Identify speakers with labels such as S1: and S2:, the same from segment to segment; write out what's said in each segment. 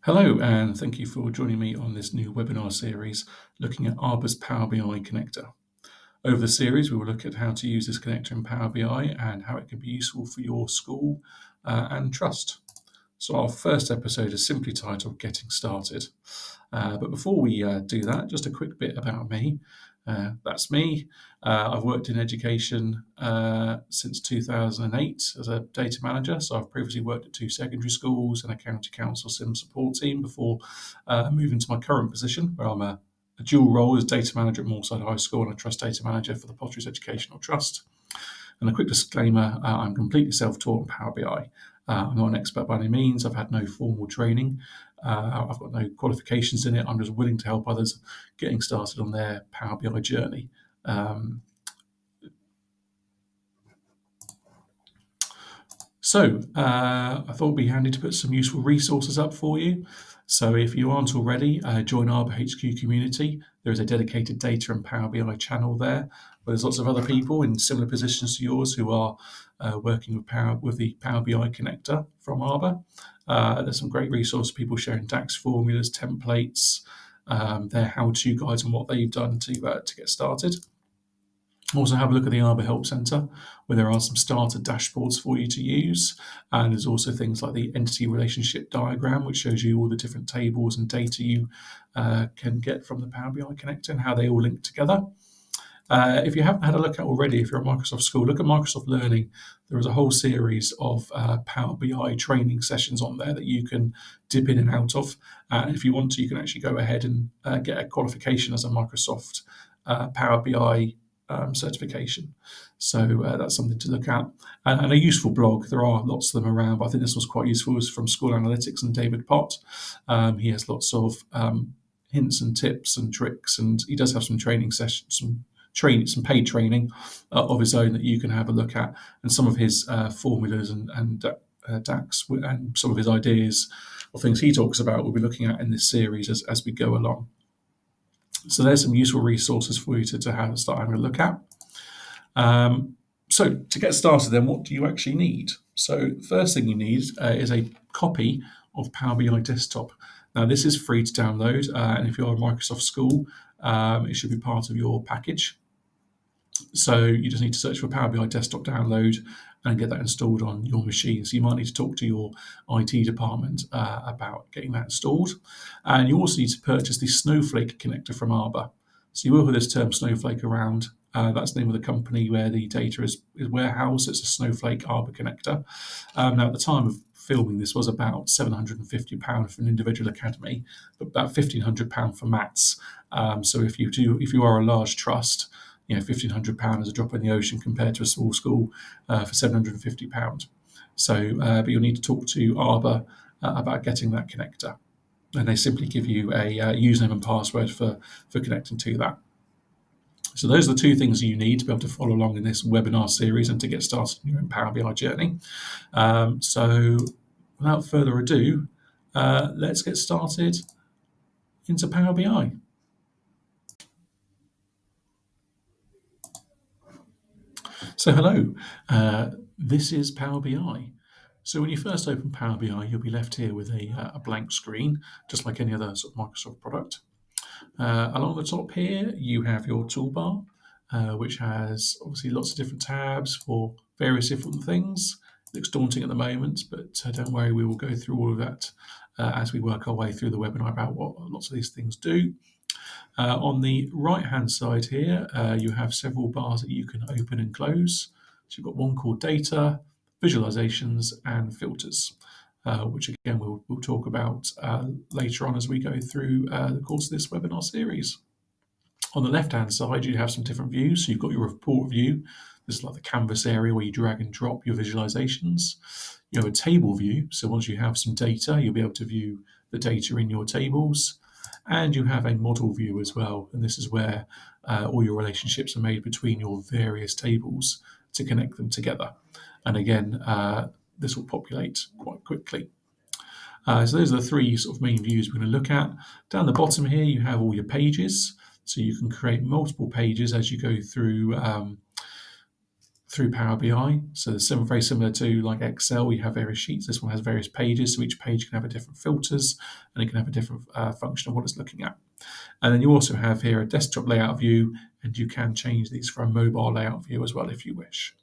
S1: Hello, and thank you for joining me on this new webinar series looking at Arbor's Power BI connector. Over the series, we will look at how to use this connector in Power BI and how it can be useful for your school and trust. So our first episode is simply titled Getting Started. But before we do that, just a quick bit about me. That's me. I've worked in education since 2008 as a data manager. So I've previously worked at two secondary schools and a county council sim support team before moving to my current position, where I'm a dual role as data manager at Moorside High School and a trust data manager for the Potteries Educational Trust. And a quick disclaimer, I'm completely self-taught in Power BI. I'm not an expert by any means. I've had no formal training. I've got no qualifications in it. I'm just willing to help others getting started on their Power BI journey. I thought it'd be handy to put some useful resources up for you. So if you aren't already, join Arbor HQ community. There is a dedicated data and Power BI channel there, where there's lots of other people in similar positions to yours who are working with the Power BI connector from Arbor. There's some great resources, people sharing DAX formulas, templates, their how-to guides and what they've done to get started. Also have a look at the Arbor Help Centre, where there are some starter dashboards for you to use. And there's also things like the entity relationship diagram, which shows you all the different tables and data you can get from the Power BI connector and how they all link together. If you haven't had a look at already, if you're at Microsoft School, look at Microsoft Learning. There is a whole series of Power BI training sessions on there that you can dip in and out of. And if you want to, you can actually go ahead and get a qualification as a Microsoft Power BI certification. So that's something to look at. And a useful blog. There are lots of them around, but I think this was quite useful. It's from School Analytics and David Pott. He has lots of hints and tips and tricks, and he does have some training sessions, some paid training of his own that you can have a look at, and some of his formulas and DAX and some of his ideas or things he talks about we'll be looking at in this series as we go along. So there's some useful resources for you to start having a look at. So to get started then, what do you actually need? So the first thing you need is a copy of Power BI Desktop. Now this is free to download, and if you're a Microsoft School, it should be part of your package. So you just need to search for Power BI Desktop download and get that installed on your machine. So you might need to talk to your IT department about getting that installed. And you also need to purchase the Snowflake connector from Arbor. So you will hear this term Snowflake around. That's the name of the company where the data is warehoused. It's a Snowflake Arbor connector. Now, at the time of filming, this was about £750 for an individual academy, but about £1,500 for MATs. So if you are a large trust, £1,500 is a drop in the ocean compared to a small school for £750. So, but you'll need to talk to Arbor about getting that connector, and they simply give you a username and password for connecting to that. So those are the two things you need to be able to follow along in this webinar series and to get started in your own Power BI journey. So without further ado, let's get started into Power BI. So hello, this is Power BI. So when you first open Power BI, you'll be left here with a blank screen, just like any other sort of Microsoft product. Along the top here, you have your toolbar, which has obviously lots of different tabs for various different things. It looks daunting at the moment, but don't worry, we will go through all of that as we work our way through the webinar about what lots of these things do. On the right-hand side here, you have several bars that you can open and close. So you've got one called Data, Visualizations, and Filters, which again we'll talk about later on as we go through the course of this webinar series. On the left-hand side, you have some different views. So you've got your report view. This is like the canvas area where you drag and drop your visualizations. You have a table view. So once you have some data, you'll be able to view the data in your tables. And you have a model view as well. And this is where all your relationships are made between your various tables to connect them together. And again, this will populate quite quickly. So those are the three sort of main views we're going to look at. Down the bottom here, you have all your pages. So you can create multiple pages as you go through through Power BI. So it's very similar to like Excel. You have various sheets. This one has various pages, so each page can have a different filters and it can have a different function of what it's looking at. And then you also have here a desktop layout view, and you can change these for a mobile layout view as well if you wish.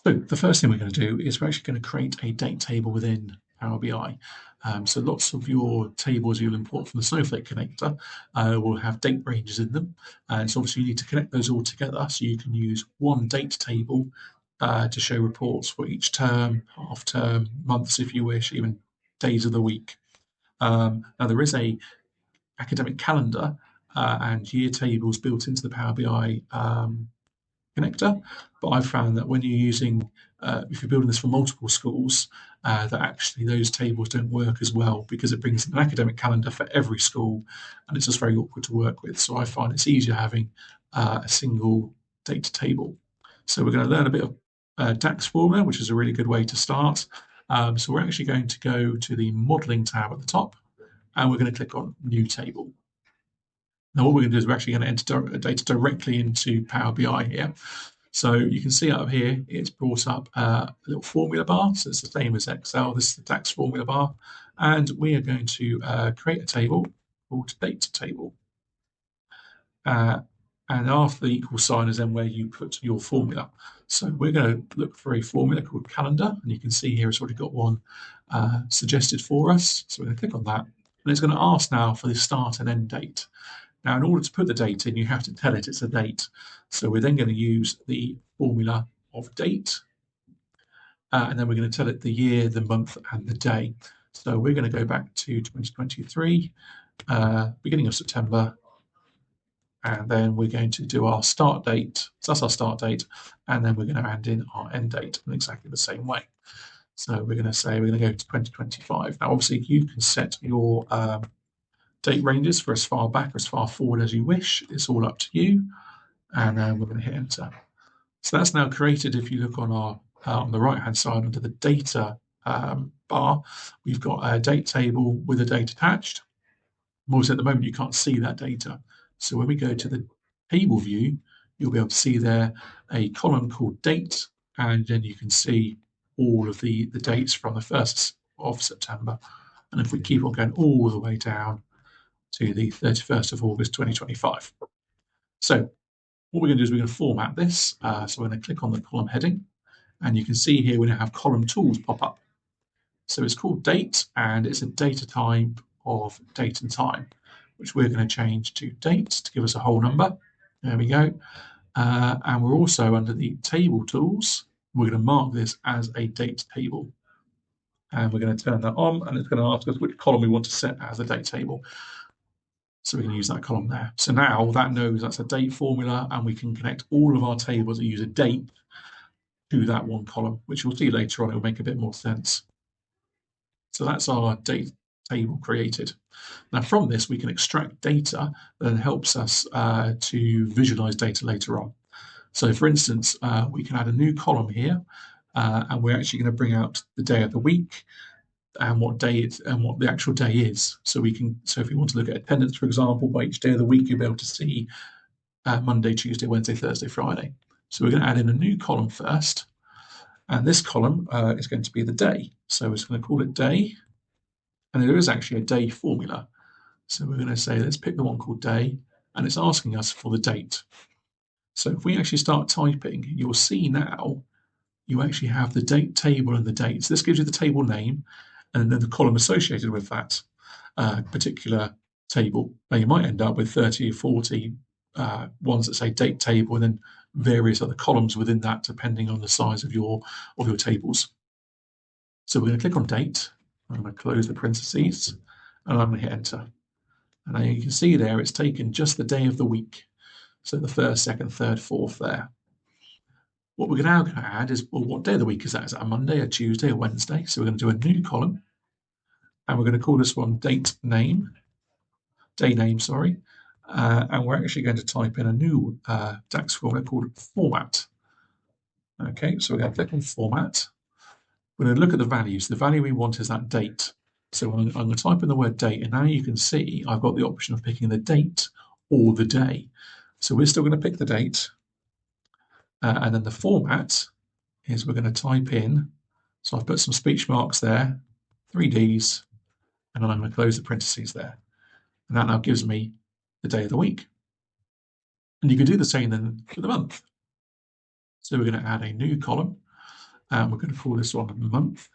S1: So the first thing we're going to do is we're actually going to create a date table within Power BI. So lots of your tables you'll import from the Snowflake connector will have date ranges in them. And so obviously you need to connect those all together so you can use one date table to show reports for each term, half term, months if you wish, even days of the week. Now there is a academic calendar and year tables built into the Power BI connector, but I've found that when you're using, if you're building this for multiple schools, that actually those tables don't work as well because it brings an academic calendar for every school, and it's just very awkward to work with. So I find it's easier having a single data table. So we're going to learn a bit of DAX formula, which is a really good way to start. So we're actually going to go to the modeling tab at the top, and we're going to click on New Table. Now what we're going to do is we're actually going to enter data directly into Power BI here. So you can see up here, it's brought up a little formula bar. So it's the same as Excel. This is the DAX formula bar. And we are going to create a table called date table. And after the equal sign is then where you put your formula. So we're going to look for a formula called calendar. And you can see here it's already got one suggested for us. So we're going to click on that. And it's going to ask now for the start and end date. Now, in order to put the date in, you have to tell it it's a date. So we're then going to use the formula of date, and then we're going to tell it the year, the month, and the day. So we're going to go back to 2023, beginning of September, and then we're going to do our start date. So that's our start date, and then we're going to add in our end date in exactly the same way. So we're going to say we're going to go to 2025. Now, obviously, you can set your date ranges for as far back or as far forward as you wish. It's all up to you. And then we're going to hit enter. So that's now created. If you look on our on the right hand side under the data bar, we've got a date table with a date attached. Also at the moment you can't see that data. So when we go to the table view, you'll be able to see there a column called date, and then you can see all of the dates from the 1st of September. And if we keep on going all the way down to the 31st of August 2025. So what we're going to do is we're going to format this. So we're going to click on the column heading, and you can see here we now have column tools pop up. So it's called date, and it's a data type of date and time, which we're going to change to date to give us a whole number. There we go. And we're also under the table tools. We're going to mark this as a date table. And we're going to turn that on, and it's going to ask us which column we want to set as a date table. So we can use that column there. So now that knows that's a date formula, and we can connect all of our tables that use a date to that one column, which we'll see later on. It will make a bit more sense. So that's our date table created. Now from this, we can extract data that helps us to visualize data later on. So for instance, we can add a new column here, and we're actually going to bring out the day of the week, and what day it's and what the actual day is. So we can. So if we want to look at attendance, for example, by each day of the week, you'll be able to see Monday, Tuesday, Wednesday, Thursday, Friday. So we're going to add in a new column first, and this column is going to be the day. So we're just going to call it day, and there is actually a day formula. So we're going to say let's pick the one called day, and it's asking us for the date. So if we actually start typing, you'll see now you actually have the date table and the dates. This gives you the table name, and then the column associated with that particular table. Now you might end up with 30 or 40 ones that say date table, and then various other columns within that, depending on the size of your tables. So we're going to click on date. I'm going to close the parentheses, and I'm going to hit enter. And now you can see there it's taken just the day of the week. So the 1st, 2nd, 3rd, 4th there. What we're now going to add is, well, what day of the week is that? Is that a Monday, a Tuesday, a Wednesday? So we're going to do a new column, and we're going to call this one day name, and we're actually going to type in a new DAX formula called format. Okay, so we're going to click on format. We're going to look at the values. The value we want is that date. So I'm going to type in the word date, and now you can see I've got the option of picking the date or the day. So we're still going to pick the date, And then the format is we're going to type in, so I've put some speech marks there, 3Ds, and then I'm going to close the parentheses there. And that now gives me the day of the week. And you can do the same then for the month. So we're going to add a new column, and we're going to call this one month.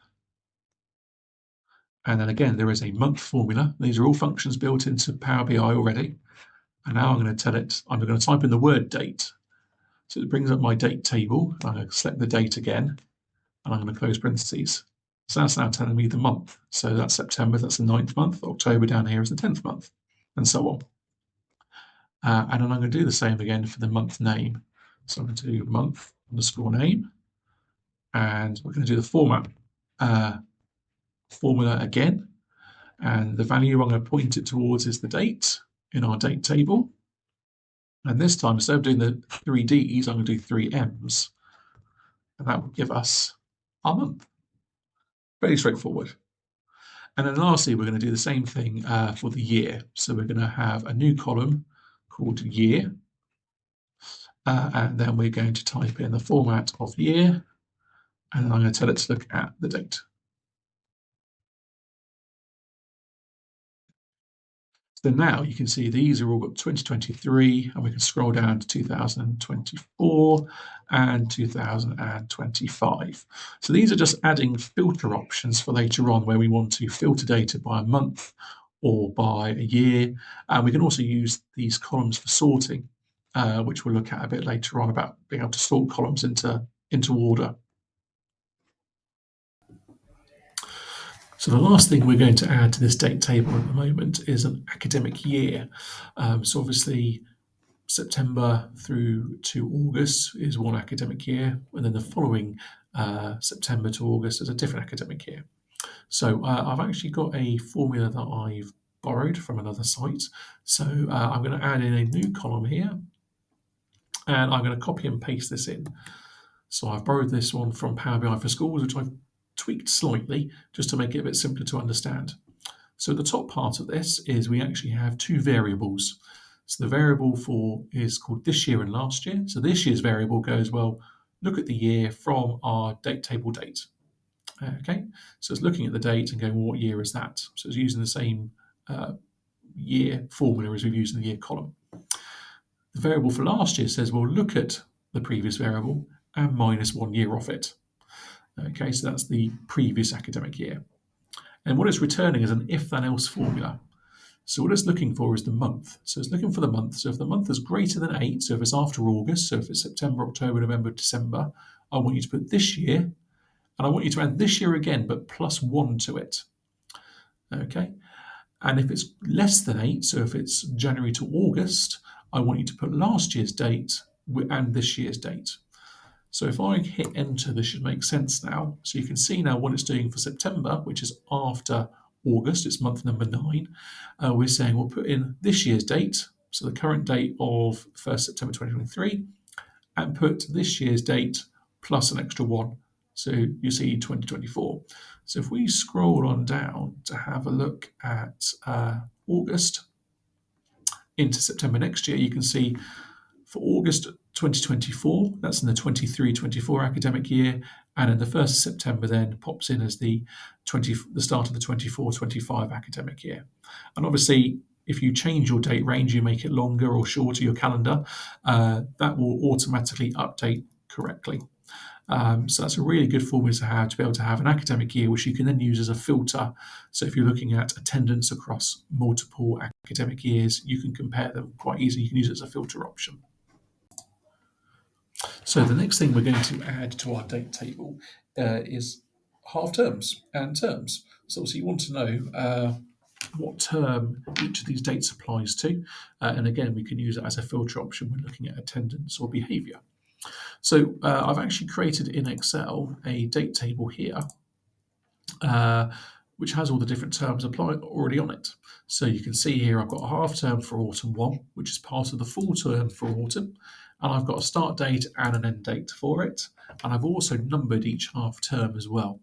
S1: And then again, there is a month formula. These are all functions built into Power BI already. And now I'm going to tell it, I'm going to type in the word date. So it brings up my date table. I'm going to select the date again, and I'm going to close parentheses. So that's now telling me the month. So that's September, that's the 9th month. October down here is the 10th month, and so on. And then I'm going to do the same again for the month name. So I'm going to do month underscore name, and we're going to do the format formula again. And the value I'm going to point it towards is the date in our date table. And this time, instead of doing the 3Ds, I'm going to do 3Ms. And that will give us our month. Very straightforward. And then lastly, we're going to do the same thing for the year. So we're going to have a new column called year. And then we're going to type in the format of year. And then I'm going to tell it to look at the date. So now you can see these are all got 2023, and we can scroll down to 2024 and 2025. So these are just adding filter options for later on where we want to filter data by a month or by a year. And we can also use these columns for sorting, which we'll look at a bit later on about being able to sort columns into order. So the last thing we're going to add to this date table at the moment is an academic year. So obviously September through to August is one academic year, and then the following September to August is a different academic year. So I've actually got a formula that I've borrowed from another site. So I'm going to add in a new column here, and I'm going to copy and paste this in. So I've borrowed this one from Power BI for Schools, which I've tweaked slightly just to make it a bit simpler to understand. So the top part of this is we actually have two variables. So the variable is called this year and last year. So this year's variable goes, well, look at the year from our date table date. Okay, so it's looking at the date and going, well, what year is that? So it's using the same year formula as we've used in the year column. The variable for last year says, well, look at the previous variable and minus 1 year off it. Okay, so that's the previous academic year. And what it's returning is an if then else formula. So what it's looking for is the month. So it's looking for the month. So if the month is greater than 8, so if it's after August, so if it's September, October, November, December, I want you to put this year, and I want you to add this year again, but plus 1 to it. Okay, and if it's less than 8, so if it's January to August, I want you to put last year's date and this year's date. So if I hit enter, this should make sense now. So you can see now what it's doing for September, which is after August, it's month number 9. We're saying we'll put in this year's date, so the current date of 1st September 2023, and put this year's date plus an extra 1. So you see 2024. So if we scroll on down to have a look at August into September next year, you can see for August 2024, that's in the 23-24 academic year, and in the 1st of September then pops in as the start of the 24-25 academic year. And obviously, if you change your date range, you make it longer or shorter, your calendar, that will automatically update correctly. So that's a really good formula to be able to have an academic year, which you can then use as a filter. So if you're looking at attendance across multiple academic years, you can compare them quite easily. You can use it as a filter option. So the next thing we're going to add to our date table is half terms and terms. So obviously you want to know what term each of these dates applies to. And again, we can use it as a filter option when looking at attendance or behaviour. So I've actually created in Excel a date table here, which has all the different terms applied already on it. So you can see here I've got a half term for autumn 1, which is part of the full term for autumn. And I've got a start date and an end date for it. And I've also numbered each half term as well.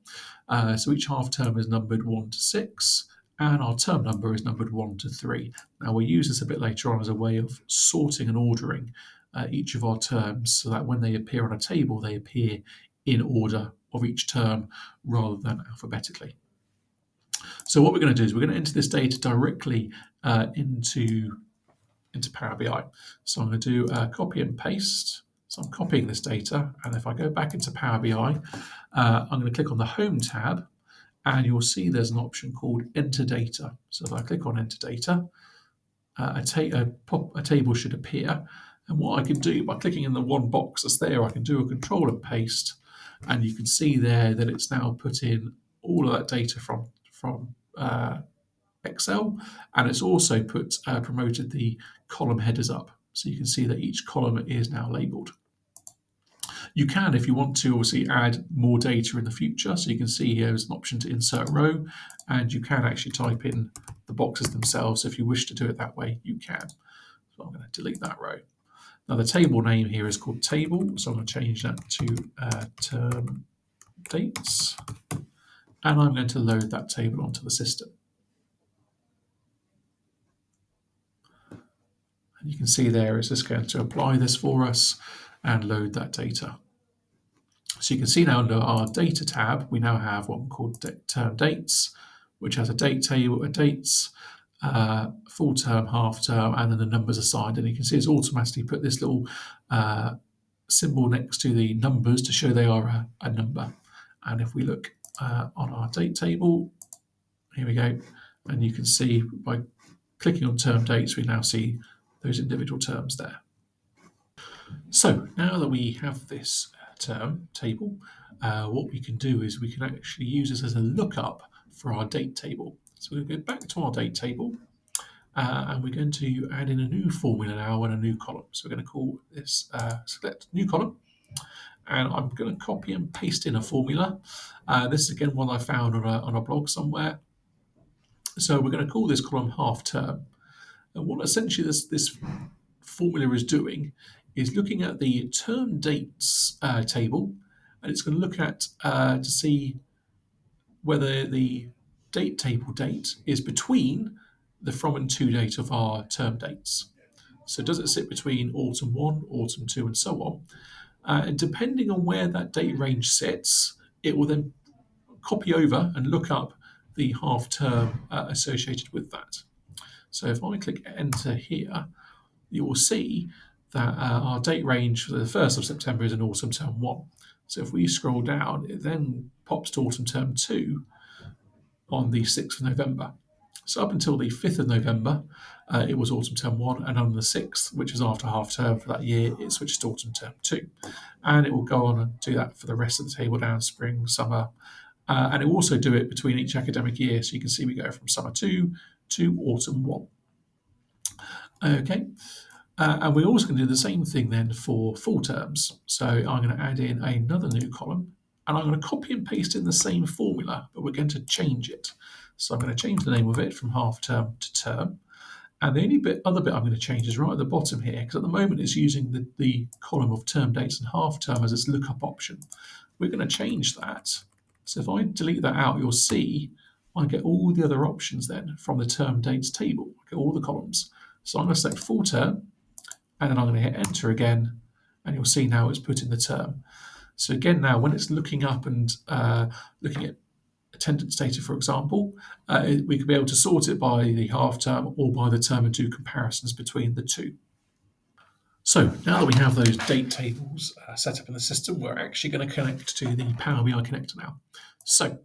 S1: So each half term is numbered 1 to 6, and our term number is numbered 1 to 3. Now we'll use this a bit later on as a way of sorting and ordering each of our terms so that when they appear on a table, they appear in order of each term rather than alphabetically. So what we're going to do is we're going to enter this data directly into Power BI. So I'm going to do copy and paste. So I'm copying this data, and if I go back into Power BI, I'm going to click on the Home tab, and you'll see there's an option called Enter Data. So if I click on Enter Data, a table should appear. And what I can do by clicking in the one box that's there, I can do a Control and Paste, and you can see there that it's now put in all of that data from Excel, and it's also promoted the column headers up. So you can see that each column is now labelled. You can, if you want to, obviously add more data in the future. So you can see here is an option to insert row, and you can actually type in the boxes themselves. So if you wish to do it that way, you can. So I'm going to delete that row. Now the table name here is called table, so I'm going to change that to term dates, and I'm going to load that table onto the system. And you can see there it's just going to apply this for us and load that data. So you can see now under our data tab, we now have what we call term dates, which has a date table, dates, full term, half term, and then the numbers assigned. And you can see it's automatically put this little symbol next to the numbers to show they are a number. And if we look on our date table, here we go, and you can see by clicking on term dates, we now see those individual terms there. So now that we have this term table, what we can do is we can actually use this as a lookup for our date table. So we're going to go back to our date table, and we're going to add in a new formula now and a new column. So we're going to call this select new column, and I'm going to copy and paste in a formula. This is again one I found on a blog somewhere. So we're going to call this column half term. And what essentially this formula is doing is looking at the term dates table, and it's going to look at to see whether the date table date is between the from and to date of our term dates. So does it sit between autumn 1, autumn 2, and so on? And depending on where that date range sits, it will then copy over and look up the half term associated with that. So if I click enter here, you will see that our date range for the 1st of September is in autumn term 1. So if we scroll down, it then pops to autumn term 2 on the 6th of November. So up until the 5th of November, it was autumn term 1, and on the 6th, which is after half term for that year, it switches to autumn term 2. And it will go on and do that for the rest of the table down spring, summer, and it will also do it between each academic year. So you can see we go from summer 2 to autumn 1. Okay, and we're also going to do the same thing then for full terms. So I'm going to add in another new column, and I'm going to copy and paste in the same formula, but we're going to change it. So I'm going to change the name of it from half term to term. And the only other bit I'm going to change is right at the bottom here, because at the moment it's using the column of term dates and half term as its lookup option. We're going to change that. So if I delete that out, you'll see I get all the other options then from the term dates table. I get all the columns. So I'm going to select full term, and then I'm going to hit enter again, and you'll see now it's put in the term. So again, now when it's looking up and looking at attendance data, for example, we could be able to sort it by the half term or by the term and do comparisons between the two. So now that we have those date tables set up in the system, we're actually going to connect to the Power BI connector now. So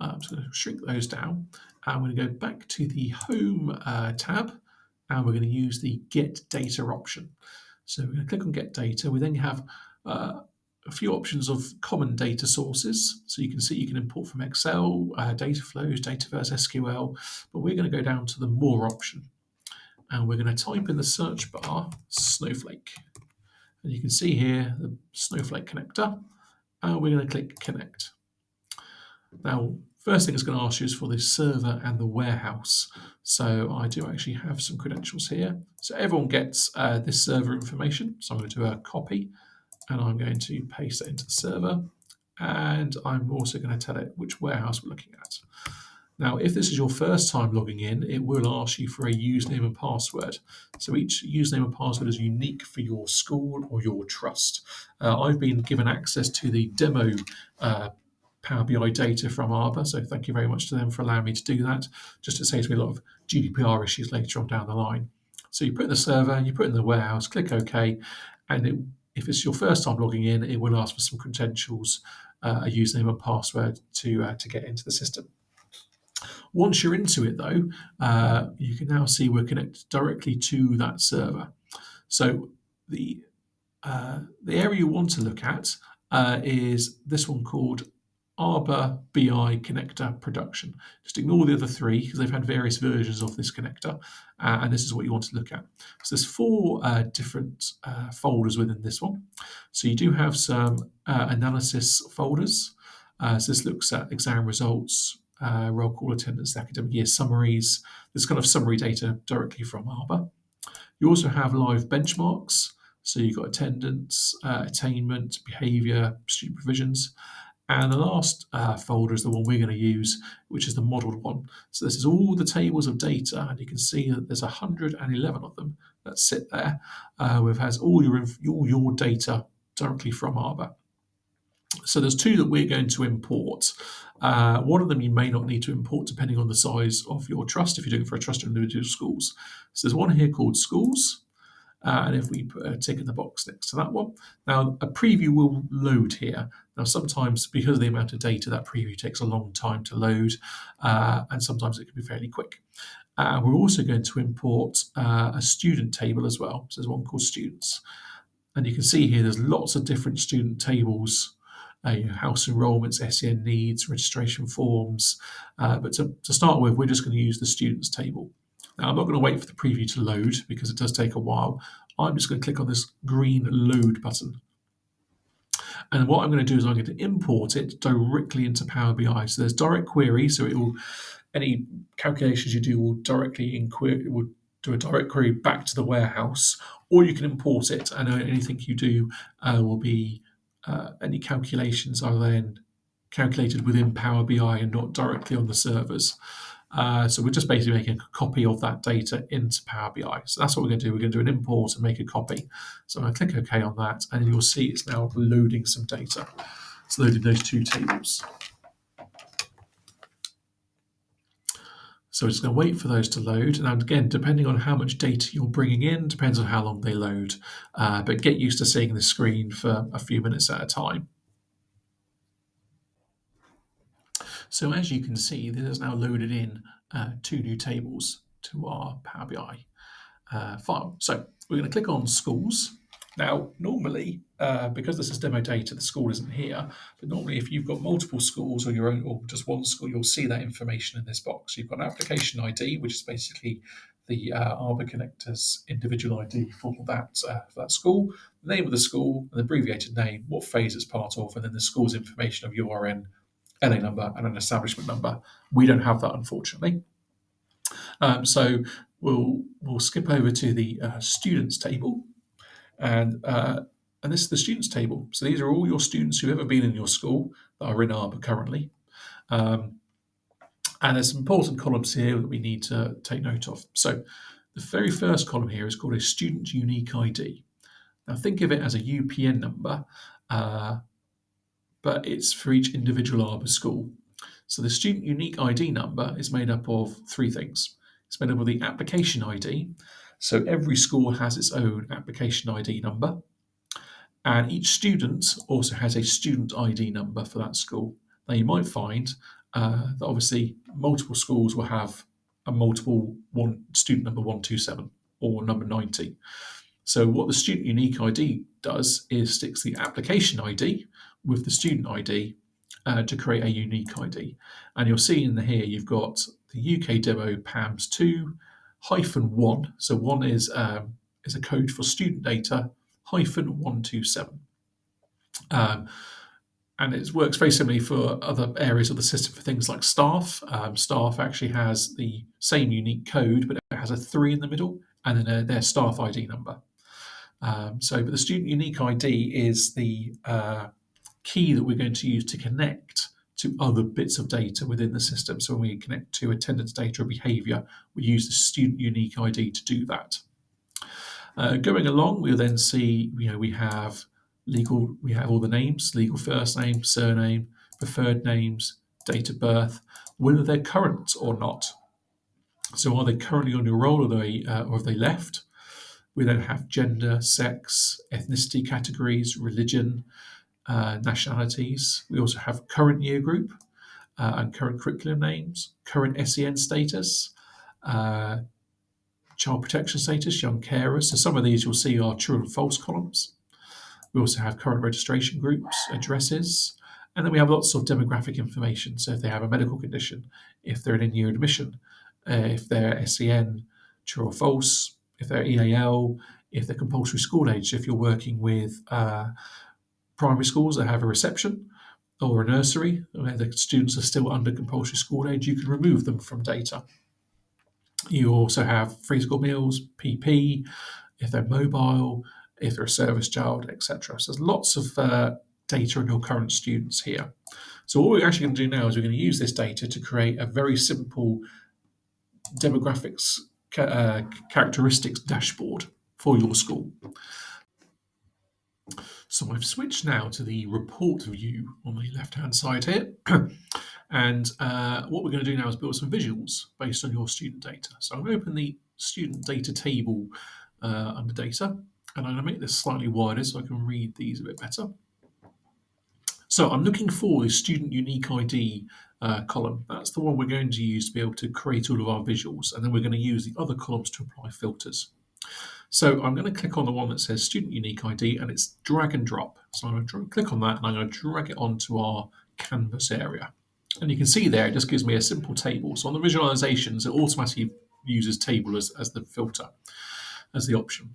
S1: I'm just going to shrink those down, and we're going to go back to the Home tab, and we're going to use the Get Data option. So we're going to click on Get Data. We then have a few options of common data sources. So you can see you can import from Excel, data flows, Dataverse, SQL, but we're going to go down to the More option. And we're going to type in the search bar Snowflake. And you can see here the Snowflake connector, and we're going to click Connect. Now, first thing it's going to ask you is for the server and the warehouse. So I do actually have some credentials here. So everyone gets this server information. So I'm going to do a copy, and I'm going to paste it into the server. And I'm also going to tell it which warehouse we're looking at. Now, if this is your first time logging in, it will ask you for a username and password. So each username and password is unique for your school or your trust. I've been given access to the demo Power BI data from Arbor, so thank you very much to them for allowing me to do that, just to save me a lot of GDPR issues later on down the line. So you put in the server, you put in the warehouse, click OK, and if it's your first time logging in, it will ask for some credentials, a username and password to get into the system. Once you're into it, though, you can now see we're connected directly to that server. So the area you want to look at is this one called Arbor BI Connector Production. Just ignore the other three because they've had various versions of this connector, and this is what you want to look at. So there's four different folders within this one. So you do have some analysis folders. So this looks at exam results, roll call attendance, academic year summaries. This kind of summary data directly from Arbor. You also have live benchmarks. So you've got attendance, attainment, behaviour, student provisions. And the last folder is the one we're going to use, which is the modelled one. So this is all the tables of data, and you can see that there's 111 of them that sit there, which has all your data directly from Arbor. So there's two that we're going to import. One of them you may not need to import depending on the size of your trust if you're doing it for a trust or individual schools. So there's one here called schools. And if we put a tick in the box next to that one, now a preview will load here. Now sometimes because of the amount of data, that preview takes a long time to load, and sometimes it can be fairly quick. We're also going to import a student table as well. So there's one called students. And you can see here there's lots of different student tables, house enrolments, SEN needs, registration forms. But to start with, we're just going to use the students table. Now, I'm not going to wait for the preview to load because it does take a while. I'm just going to click on this green load button. And what I'm going to do is I'm going to import it directly into Power BI. So there's direct query, so it will any calculations you do will directly will do a direct query back to the warehouse, or you can import it, and anything you do will be any calculations are then calculated within Power BI and not directly on the servers. So we're just basically making a copy of that data into Power BI. So that's what we're going to do. We're going to do an import and make a copy. So I'm going to click OK on that, and you'll see it's now loading some data. It's loaded those two tables. So we're just going to wait for those to load. And again, depending on how much data you're bringing in, depends on how long they load. But get used to seeing the screen for a few minutes at a time. So as you can see, this has now loaded in two new tables to our Power BI file. So we're going to click on schools. Now, normally, because this is demo data, the school isn't here, but normally if you've got multiple schools or your own or just one school, you'll see that information in this box. You've got an application ID, which is basically the Arbor Connector's individual ID for that school, the name of the school, an abbreviated name, what phase it's part of, and then the school's information of URN, LA number, and an establishment number. We don't have that, unfortunately. So we'll skip over to the students table, and this is the students table. So these are all your students who've ever been in your school that are in Arbor currently. And there's some important columns here that we need to take note of. So the very first column here is called a student unique ID. Now think of it as a UPN number, but it's for each individual Arbor school. So the student unique ID number is made up of three things. It's made up of the application ID. So every school has its own application ID number. And each student also has a student ID number for that school. Now you might find that obviously multiple schools will have a multiple student number 127 or number 90. So what the student unique ID does is sticks the application ID with the student ID to create a unique ID. And you'll see in here you've got the UK demo PAMS2-1. So one is a code for student data -127. And it works very similarly for other areas of the system for things like staff. Staff actually has the same unique code, but it has a 3 in the middle and then their staff ID number. But the student unique ID is the key that we're going to use to connect to other bits of data within the system. So when we connect to attendance data or behaviour, we use the student unique ID to do that. Going along, we'll then see, we have all the names, legal first name, surname, preferred names, date of birth, whether they're current or not. So are they currently on your roll, or have they left? We then have gender, sex, ethnicity categories, religion, nationalities. We also have current year group and current curriculum names, current SEN status, child protection status, young carers. So some of these you'll see are true and false columns. We also have current registration groups, addresses, and then we have lots of demographic information. So if they have a medical condition, if they're in in-year admission, if they're SEN, true or false, if they're EAL, if they're compulsory school age, if you're working with primary schools that have a reception or a nursery where the students are still under compulsory school age, you can remove them from data. You also have free school meals, PP, if they're mobile, if they're a service child, etc. So there's lots of data on your current students here. So what we're actually going to do now is we're going to use this data to create a very simple demographics characteristics dashboard for your school. So I've switched now to the report view on the left-hand side here. And what we're going to do now is build some visuals based on your student data. So I'm going to open the student data table under data, and I'm going to make this slightly wider so I can read these a bit better. So I'm looking for the student unique ID column. That's the one we're going to use to be able to create all of our visuals, and then we're going to use the other columns to apply filters. So I'm going to click on the one that says student unique ID, and it's drag and drop. So I'm going to click on that, and I'm going to drag it onto our canvas area. And you can see there, it just gives me a simple table. So on the visualizations, it automatically uses table as the filter, as the option.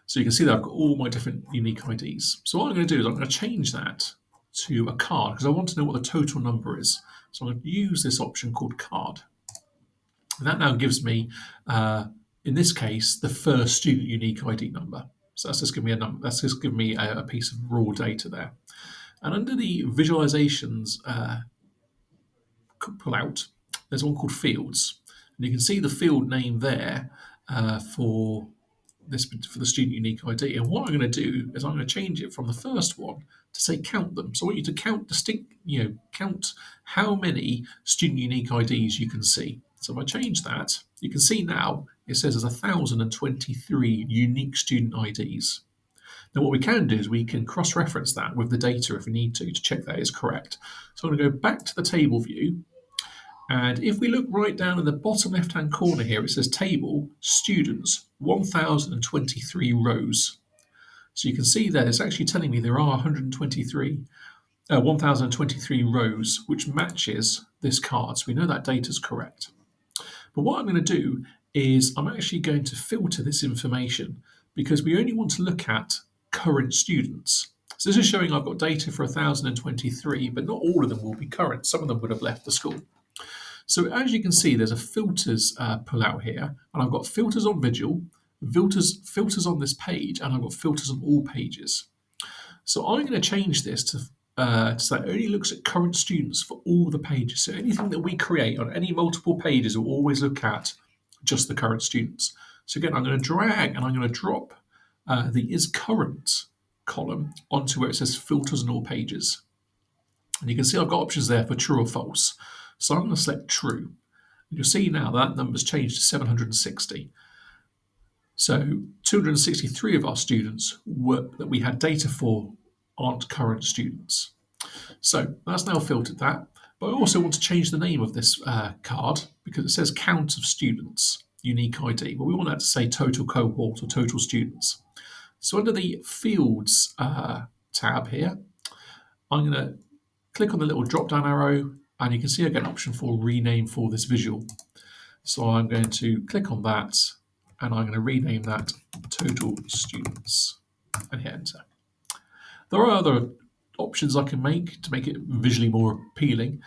S1: So you can see that I've got all my different unique IDs. So what I'm going to do is I'm going to change that to a card because I want to know what the total number is. So I'm going to use this option called card. And that now gives me, in this case, the first student unique ID number. So that's just giving me a number. That's just giving me a piece of raw data there. And under the visualizations pull out, there's one called fields, and you can see the field name there for the student unique ID. And what I'm going to do is I'm going to change it from the first one to say count them. So I want you to count how many student unique IDs you can see. So if I change that, you can see now it says there's 1,023 unique student IDs. Now what we can do is we can cross-reference that with the data if we need to check that is correct. So I'm going to go back to the table view, and if we look right down in the bottom left-hand corner here, it says table, students, 1,023 rows. So you can see there, it's actually telling me there are 1,023 rows, which matches this card. So we know that data is correct. But what I'm going to do is I'm actually going to filter this information because we only want to look at current students. So this is showing I've got data for 1,023, but not all of them will be current. Some of them would have left the school. So as you can see, there's a filters pull out here, and I've got filters on visual, filters on this page, and I've got filters on all pages. So I'm going to change this to so that it only looks at current students for all the pages. So anything that we create on any multiple pages will always look at just the current students. So again, I'm going to drag and I'm going to drop the is current column onto where it says filters on all pages. And you can see I've got options there for true or false. So I'm going to select true. And you'll see now that number's changed to 760. So 263 of our students that we had data for aren't current students. So that's now filtered that. But I also want to change the name of this card because it says count of students, unique ID. But we want that to say total cohort or total students. So under the fields tab here, I'm going to click on the little drop down arrow, and you can see I get an option for rename for this visual. So I'm going to click on that, and I'm going to rename that total students and hit enter. There are other options I can make to make it visually more appealing.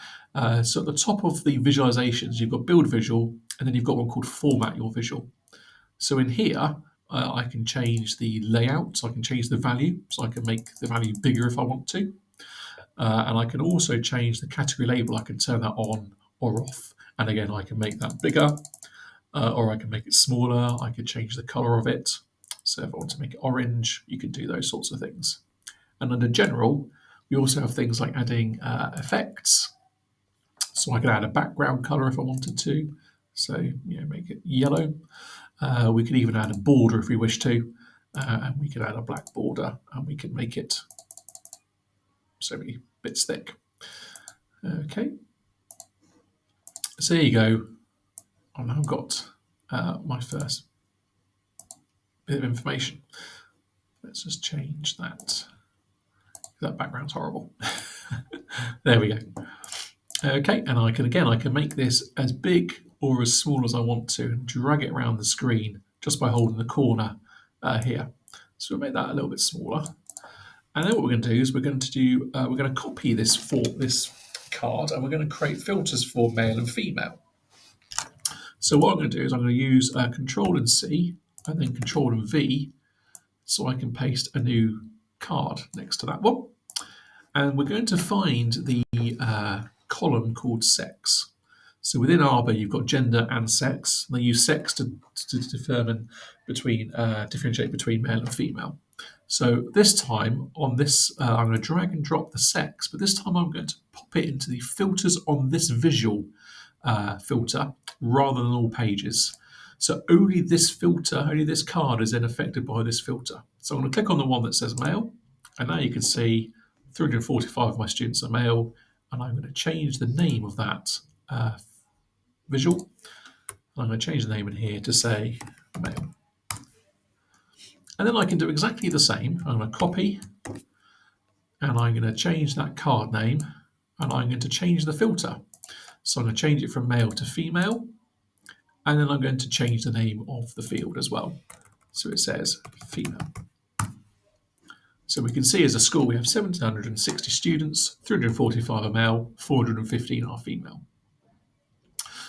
S1: So at the top of the visualizations, you've got build visual, and then you've got one called format your visual. So in here, I can change the layout, so I can change the value, so I can make the value bigger if I want to. And I can also change the category label. I can turn that on or off. And again, I can make that bigger, or I can make it smaller. I could change the color of it. So if I want to make it orange, you can do those sorts of things. And under general, we also have things like adding effects. So I can add a background color if I wanted to. So make it yellow. We could even add a border if we wish to, and we could add a black border, and we can make it so many bits thick. Okay, so there you go. I've now got my first bit of information. Let's just change that. That background's horrible. There we go. Okay, and I can make this as big or as small as I want to and drag it around the screen just by holding the corner here. So we'll make that a little bit smaller. And then what we're going to do is we're going to copy this card, and we're going to create filters for male and female. So what I'm going to do is I'm going to use Control and C and then Control and V, so I can paste a new card next to that one. And we're going to find the column called sex. So within Arbor, you've got gender and sex. They use sex to differentiate between male and female. So this time on this, I'm going to drag and drop the sex, but this time I'm going to pop it into the filters on this visual filter rather than all pages. So only this filter, only this card is then affected by this filter. So I'm going to click on the one that says male, and now you can see 345 of my students are male, and I'm going to change the name of that visual. I'm going to change the name in here to say male. And then I can do exactly the same. I'm going to copy, and I'm going to change that card name, and I'm going to change the filter. So I'm going to change it from male to female, and then I'm going to change the name of the field as well. So it says female. So we can see as a school we have 1,760 students, 345 are male, 415 are female.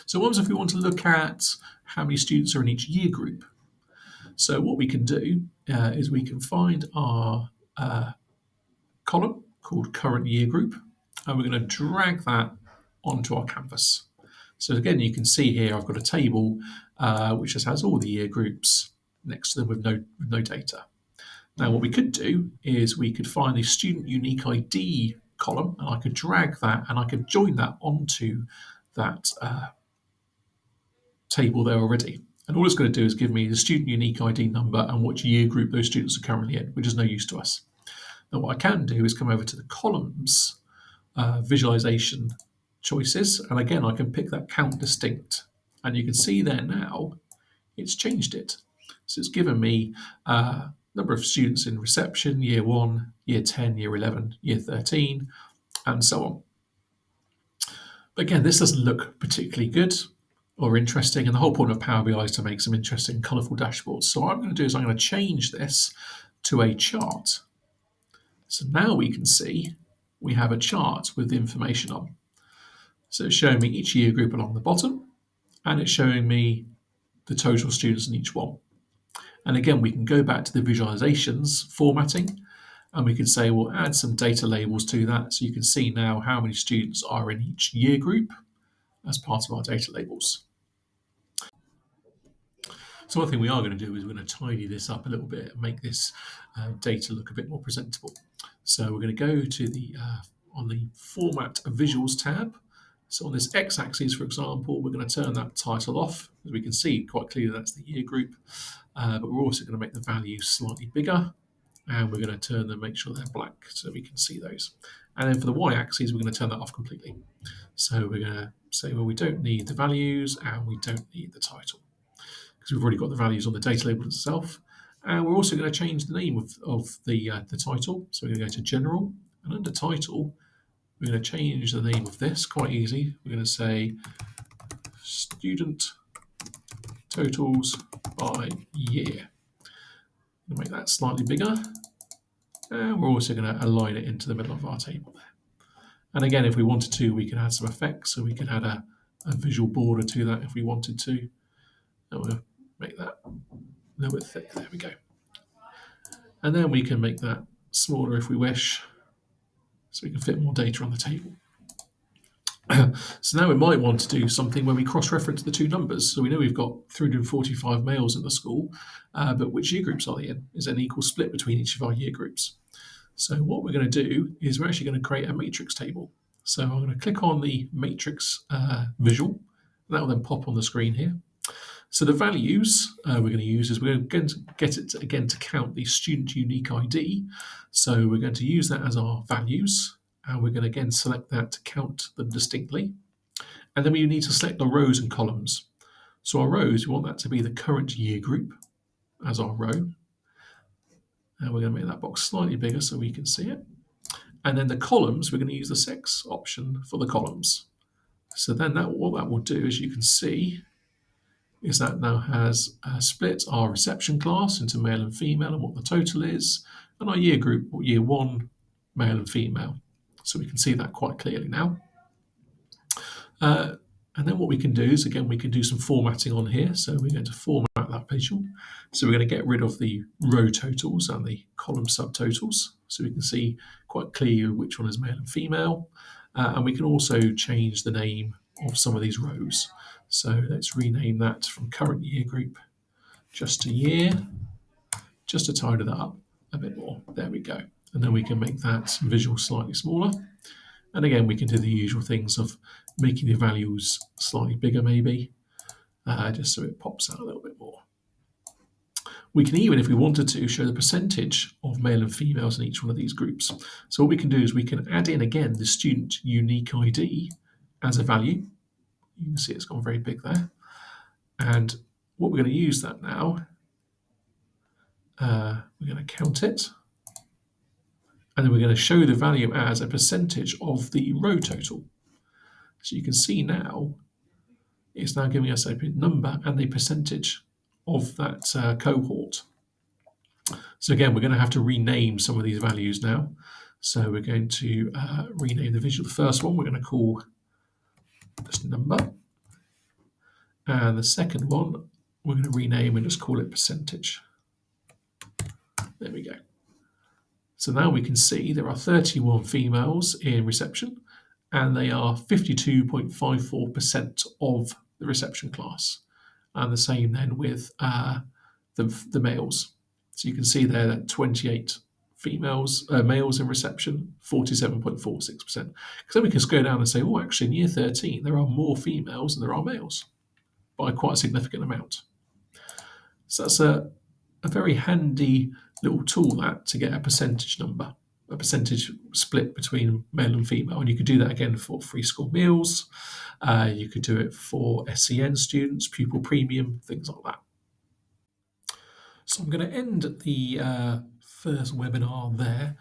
S1: So what if we want to look at how many students are in each year group? So what we can do is we can find our column called current year group, and we're going to drag that onto our canvas. So again, you can see here I've got a table which just has all the year groups next to them with no data. Now what we could do is we could find the student unique ID column, and I could drag that and I could join that onto that table there already. And all it's going to do is give me the student unique ID number and which year group those students are currently in, which is no use to us. Now what I can do is come over to the columns visualization choices, and again I can pick that count distinct, and you can see there now it's changed it. So it's given me number of students in reception, year 1, year 10, year 11, year 13, and so on. But again, this doesn't look particularly good or interesting, and the whole point of Power BI is to make some interesting, colourful dashboards. So what I'm going to do is I'm going to change this to a chart. So now we can see we have a chart with the information on. So it's showing me each year group along the bottom, and it's showing me the total students in each one. And again, we can go back to the visualizations formatting, and we can say we'll add some data labels to that, so you can see now how many students are in each year group as part of our data labels. So one thing we are going to do is we're going to tidy this up a little bit and make this data look a bit more presentable. So we're going to go to the on the Format Visuals tab. So on this x-axis, for example, we're going to turn that title off, as we can see quite clearly that's the year group. But we're also going to make the values slightly bigger, and we're going to turn them, make sure they're black so we can see those. And then for the y-axis, we're going to turn that off completely. So we're going to say, well, we don't need the values and we don't need the title, because we've already got the values on the data label itself. And we're also going to change the name of the title. So we're going to go to General, and under Title, we're going to change the name of this, quite easy. We're going to say Student Totals by Year. We'll make that slightly bigger. And we're also going to align it into the middle of our table there. And again, if we wanted to, we can add some effects. So we can add a visual border to that if we wanted to. And we'll make that a little bit thick. There we go. And then we can make that smaller if we wish. so we can fit more data on the table. So now we might want to do something where we cross-reference the two numbers. So we know we've got 345 males in the school, but which year groups are they in? Is there an equal split between each of our year groups? So what we're going to do is we're actually going to create a matrix table. So I'm going to click on the matrix visual. That will then pop on the screen here. So the values we're going to use is we're going to get it again to count the student unique ID. So we're going to use that as our values. And we're going to again select that to count them distinctly. And then we need to select the rows and columns. So our rows, we want that to be the current year group as our row. And we're going to make that box slightly bigger so we can see it. And then the columns, we're going to use the sex option for the columns. So then what that will do, as you can see, is that now has split our reception class into male and female and what the total is, and our year group, year 1, male and female. So we can see that quite clearly now. And then what we can do is, again, we can do some formatting on here. So we're going to format that visual. So we're going to get rid of the row totals and the column subtotals. So we can see quite clearly which one is male and female. And we can also change the name of some of these rows. So let's rename that from current year group just to year, just to tidy that up a bit more. There we go. And then we can make that visual slightly smaller. And again, we can do the usual things of making the values slightly bigger maybe, just so it pops out a little bit more. We can even, if we wanted to, show the percentage of male and females in each one of these groups. So what we can do is we can add in again the student unique ID as a value. You can see it's gone very big there. And what we're going to use that now, we're going to count it. And then we're going to show the value as a percentage of the row total. So you can see now, it's now giving us a number and a percentage of that cohort. So again, we're going to have to rename some of these values now. So we're going to rename the visual. The first one we're going to call just number. And the second one, we're going to rename and just call it percentage. There we go. So now we can see there are 31 females in reception, and they are 52.54% of the reception class. And the same then with the males. So you can see there that 28 males in reception, 47.46%. Because then we can go down and say, oh, actually in year 13, there are more females than there are males by quite a significant amount. So that's a very handy little tool that to get a percentage number, a percentage split between male and female. And you could do that again for free school meals. You could do it for SEN students, pupil premium, things like that. So I'm going to end the first webinar there.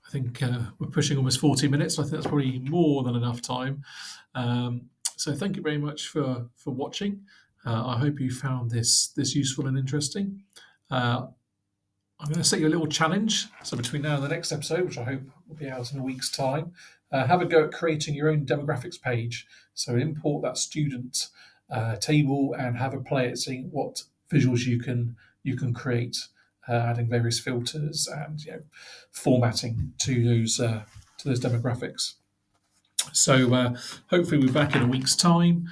S1: I think we're pushing almost 40 minutes. I think that's probably more than enough time. So thank you very much for watching. I hope you found this useful and interesting. I'm going to set you a little challenge. So between now and the next episode, which I hope will be out in a week's time, have a go at creating your own demographics page. So import that student table and have a play at seeing what visuals you can create, adding various filters and formatting to those demographics. So hopefully we'll be back in a week's time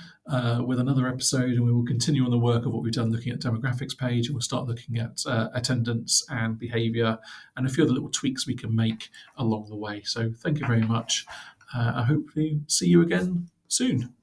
S1: with another episode, and we will continue on the work of what we've done looking at demographics page, and we'll start looking at attendance and behaviour and a few other little tweaks we can make along the way. So thank you very much. I hope to see you again soon.